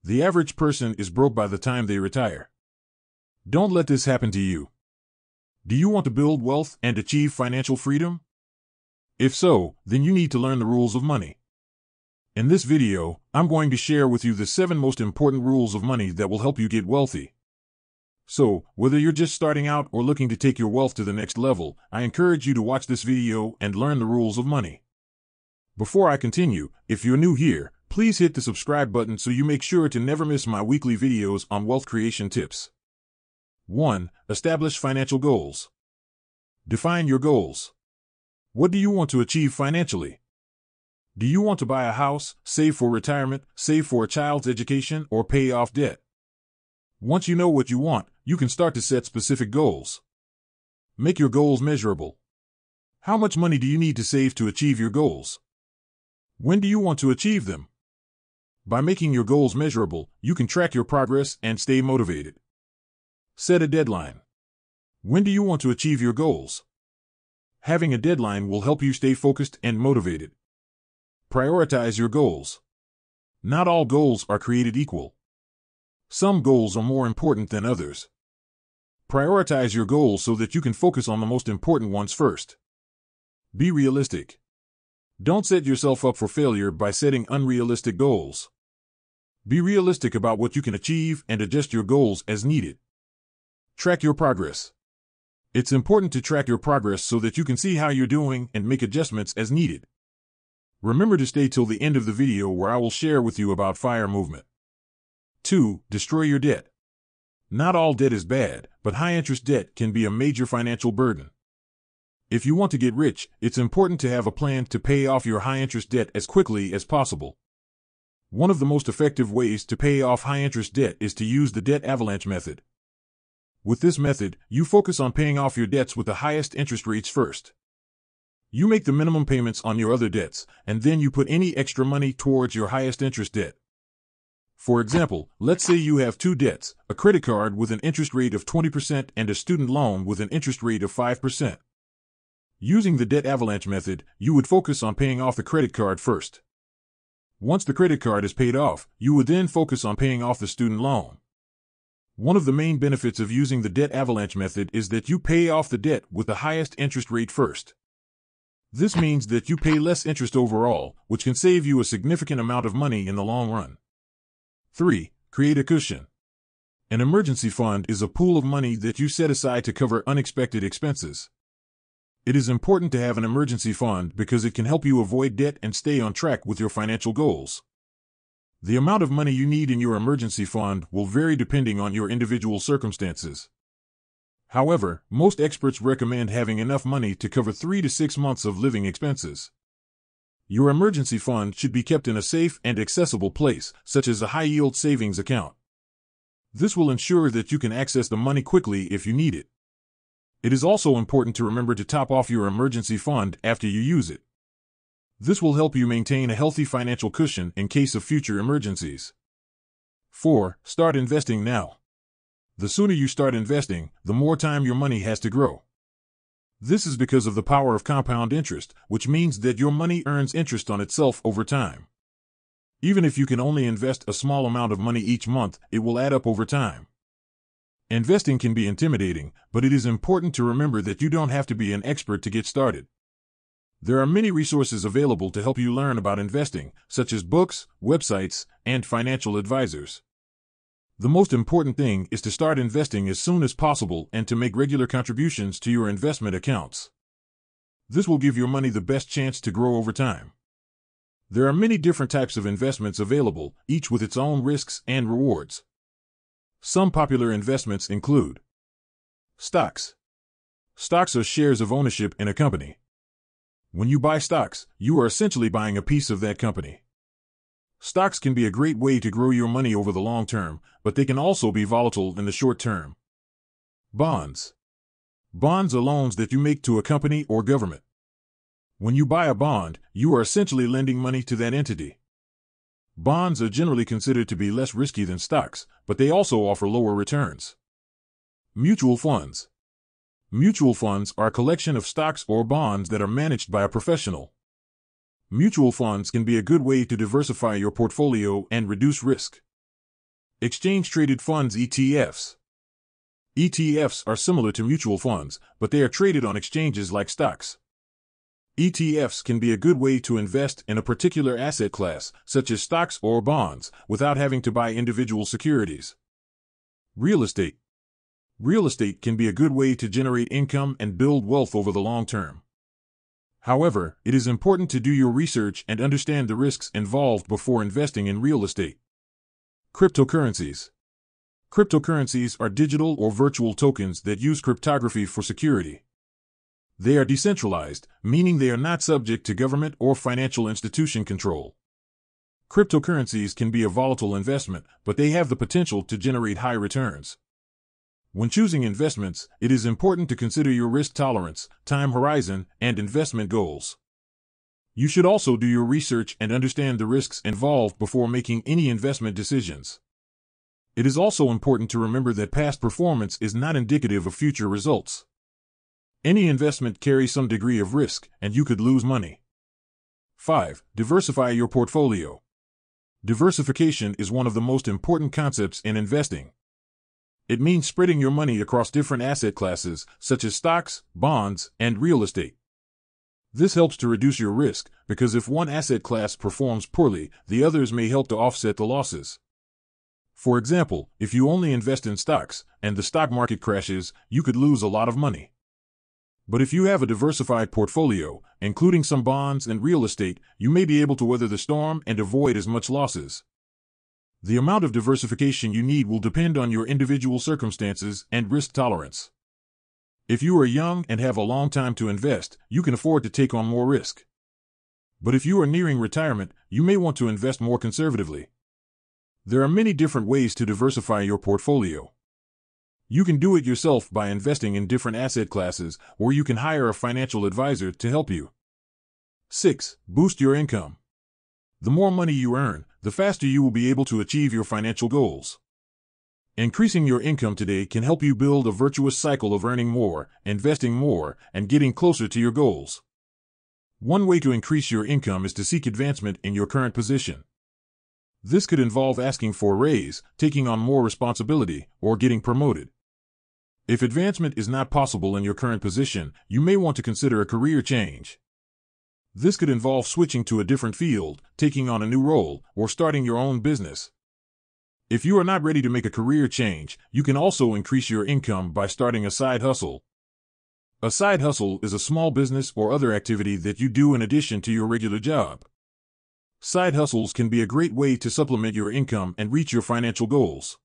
The average person is broke by the time they retire. Don't let this happen to you. Do you want to build wealth and achieve financial freedom? If so, then you need to learn the rules of money. In this video, I'm going to share with you the 7 most important rules of money that will help you get wealthy. So, whether you're just starting out or looking to take your wealth to the next level, I encourage you to watch this video and learn the rules of money. Before I continue, if you're new here, please hit the subscribe button so you make sure to never miss my weekly videos on wealth creation tips. 1. Establish financial goals. Define your goals. What do you want to achieve financially? Do you want to buy a house, save for retirement, save for a child's education, or pay off debt? Once you know what you want, you can start to set specific goals. Make your goals measurable. How much money do you need to save to achieve your goals? When do you want to achieve them? By making your goals measurable, you can track your progress and stay motivated. Set a deadline. When do you want to achieve your goals? Having a deadline will help you stay focused and motivated. Prioritize your goals. Not all goals are created equal. Some goals are more important than others. Prioritize your goals so that you can focus on the most important ones first. Be realistic. Don't set yourself up for failure by setting unrealistic goals. Be realistic about what you can achieve and adjust your goals as needed. Track your progress. It's important to track your progress so that you can see how you're doing and make adjustments as needed. Remember to stay till the end of the video where I will share with you about FIRE movement. 2. Destroy your debt. Not all debt is bad, but high-interest debt can be a major financial burden. If you want to get rich, it's important to have a plan to pay off your high-interest debt as quickly as possible. One of the most effective ways to pay off high-interest debt is to use the debt avalanche method. With this method, you focus on paying off your debts with the highest interest rates first. You make the minimum payments on your other debts, and then you put any extra money towards your highest interest debt. For example, let's say you have 2 debts, a credit card with an interest rate of 20% and a student loan with an interest rate of 5%. Using the debt avalanche method, you would focus on paying off the credit card first. Once the credit card is paid off, you would then focus on paying off the student loan. One of the main benefits of using the debt avalanche method is that you pay off the debt with the highest interest rate first. This means that you pay less interest overall, which can save you a significant amount of money in the long run. 3. Create a cushion. An emergency fund is a pool of money that you set aside to cover unexpected expenses. It is important to have an emergency fund because it can help you avoid debt and stay on track with your financial goals. The amount of money you need in your emergency fund will vary depending on your individual circumstances. However, most experts recommend having enough money to cover 3 to 6 months of living expenses. Your emergency fund should be kept in a safe and accessible place, such as a high-yield savings account. This will ensure that you can access the money quickly if you need it. It is also important to remember to top off your emergency fund after you use it. This will help you maintain a healthy financial cushion in case of future emergencies. 4. Start investing now. The sooner you start investing, the more time your money has to grow. This is because of the power of compound interest, which means that your money earns interest on itself over time. Even if you can only invest a small amount of money each month, it will add up over time. Investing can be intimidating, but it is important to remember that you don't have to be an expert to get started. There are many resources available to help you learn about investing, such as books, websites, and financial advisors. The most important thing is to start investing as soon as possible and to make regular contributions to your investment accounts. This will give your money the best chance to grow over time. There are many different types of investments available, each with its own risks and rewards. Some popular investments include stocks. Stocks are shares of ownership in a company. When you buy stocks, you are essentially buying a piece of that company. Stocks can be a great way to grow your money over the long term, but they can also be volatile in the short term. Bonds. Bonds are loans that you make to a company or government. When you buy a bond, you are essentially lending money to that entity. Bonds are generally considered to be less risky than stocks, but they also offer lower returns. Mutual funds. Mutual funds are a collection of stocks or bonds that are managed by a professional. Mutual funds can be a good way to diversify your portfolio and reduce risk. Exchange-traded funds ETFs. ETFs are similar to mutual funds, but they are traded on exchanges like stocks. ETFs can be a good way to invest in a particular asset class, such as stocks or bonds, without having to buy individual securities. Real estate. Real estate can be a good way to generate income and build wealth over the long term. However, it is important to do your research and understand the risks involved before investing in real estate. Cryptocurrencies. Cryptocurrencies are digital or virtual tokens that use cryptography for security. They are decentralized, meaning they are not subject to government or financial institution control. Cryptocurrencies can be a volatile investment, but they have the potential to generate high returns. When choosing investments, it is important to consider your risk tolerance, time horizon, and investment goals. You should also do your research and understand the risks involved before making any investment decisions. It is also important to remember that past performance is not indicative of future results. Any investment carries some degree of risk, and you could lose money. 5. Diversify your portfolio. Diversification is one of the most important concepts in investing. It means spreading your money across different asset classes, such as stocks, bonds, and real estate. This helps to reduce your risk, because if one asset class performs poorly, the others may help to offset the losses. For example, if you only invest in stocks, and the stock market crashes, you could lose a lot of money. But if you have a diversified portfolio, including some bonds and real estate, you may be able to weather the storm and avoid as much losses. The amount of diversification you need will depend on your individual circumstances and risk tolerance. If you are young and have a long time to invest, you can afford to take on more risk. But if you are nearing retirement, you may want to invest more conservatively. There are many different ways to diversify your portfolio. You can do it yourself by investing in different asset classes, or you can hire a financial advisor to help you. 6. Boost your income. The more money you earn, the faster you will be able to achieve your financial goals. Increasing your income today can help you build a virtuous cycle of earning more, investing more, and getting closer to your goals. One way to increase your income is to seek advancement in your current position. This could involve asking for a raise, taking on more responsibility, or getting promoted. If advancement is not possible in your current position, you may want to consider a career change. This could involve switching to a different field, taking on a new role, or starting your own business. If you are not ready to make a career change, you can also increase your income by starting a side hustle. A side hustle is a small business or other activity that you do in addition to your regular job. Side hustles can be a great way to supplement your income and reach your financial goals.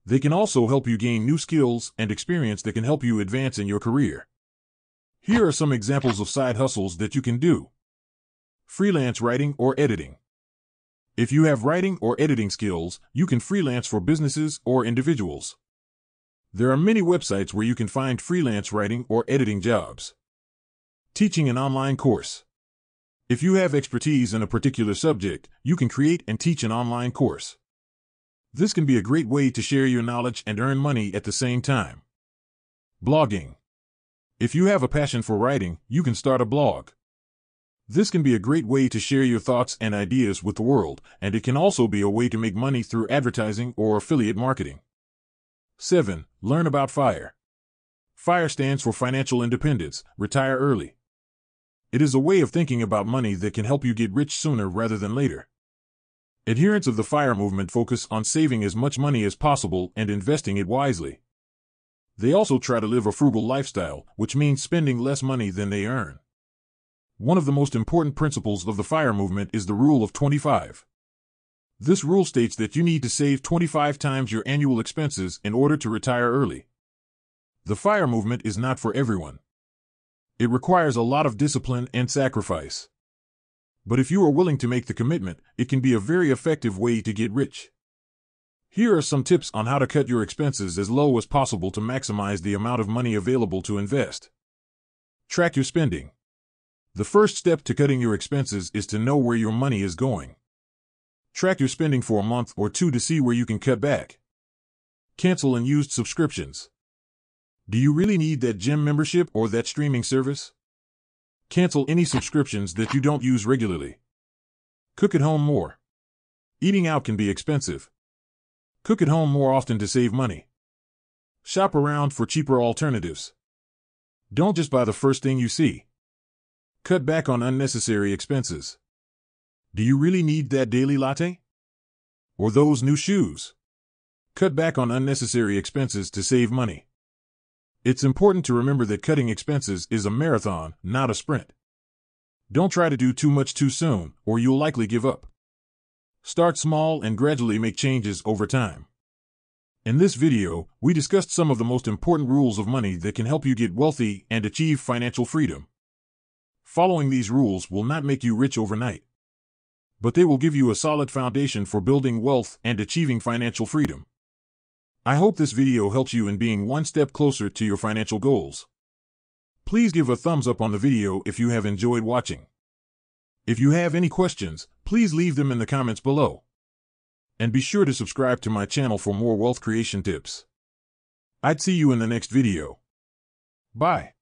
They can also help you gain new skills and experience that can help you advance in your career. Here are some examples of side hustles that you can do. Freelance writing or editing. If you have writing or editing skills, you can freelance for businesses or individuals. There are many websites where you can find freelance writing or editing jobs. Teaching an online course. If you have expertise in a particular subject, you can create and teach an online course. This can be a great way to share your knowledge and earn money at the same time. Blogging. If you have a passion for writing, you can start a blog. This can be a great way to share your thoughts and ideas with the world, and it can also be a way to make money through advertising or affiliate marketing. 7. Learn about FIRE. FIRE stands for Financial Independence, Retire Early. It is a way of thinking about money that can help you get rich sooner rather than later. Adherents of the FIRE movement focus on saving as much money as possible and investing it wisely. They also try to live a frugal lifestyle, which means spending less money than they earn. One of the most important principles of the FIRE movement is the Rule of 25. This rule states that you need to save 25 times your annual expenses in order to retire early. The FIRE movement is not for everyone. It requires a lot of discipline and sacrifice. But if you are willing to make the commitment, it can be a very effective way to get rich. Here are some tips on how to cut your expenses as low as possible to maximize the amount of money available to invest. Track your spending. The first step to cutting your expenses is to know where your money is going. Track your spending for a month or two to see where you can cut back. Cancel unused subscriptions. Do you really need that gym membership or that streaming service? Cancel any subscriptions that you don't use regularly. Cook at home more. Eating out can be expensive. Cook at home more often to save money. Shop around for cheaper alternatives. Don't just buy the first thing you see. Cut back on unnecessary expenses. Do you really need that daily latte? Or those new shoes? Cut back on unnecessary expenses to save money. It's important to remember that cutting expenses is a marathon, not a sprint. Don't try to do too much too soon, or you'll likely give up. Start small and gradually make changes over time. In this video, we discussed some of the most important rules of money that can help you get wealthy and achieve financial freedom. Following these rules will not make you rich overnight, but they will give you a solid foundation for building wealth and achieving financial freedom. I hope this video helps you in being one step closer to your financial goals. Please give a thumbs up on the video if you have enjoyed watching. If you have any questions, please leave them in the comments below. And be sure to subscribe to my channel for more wealth creation tips. I'd see you in the next video. Bye.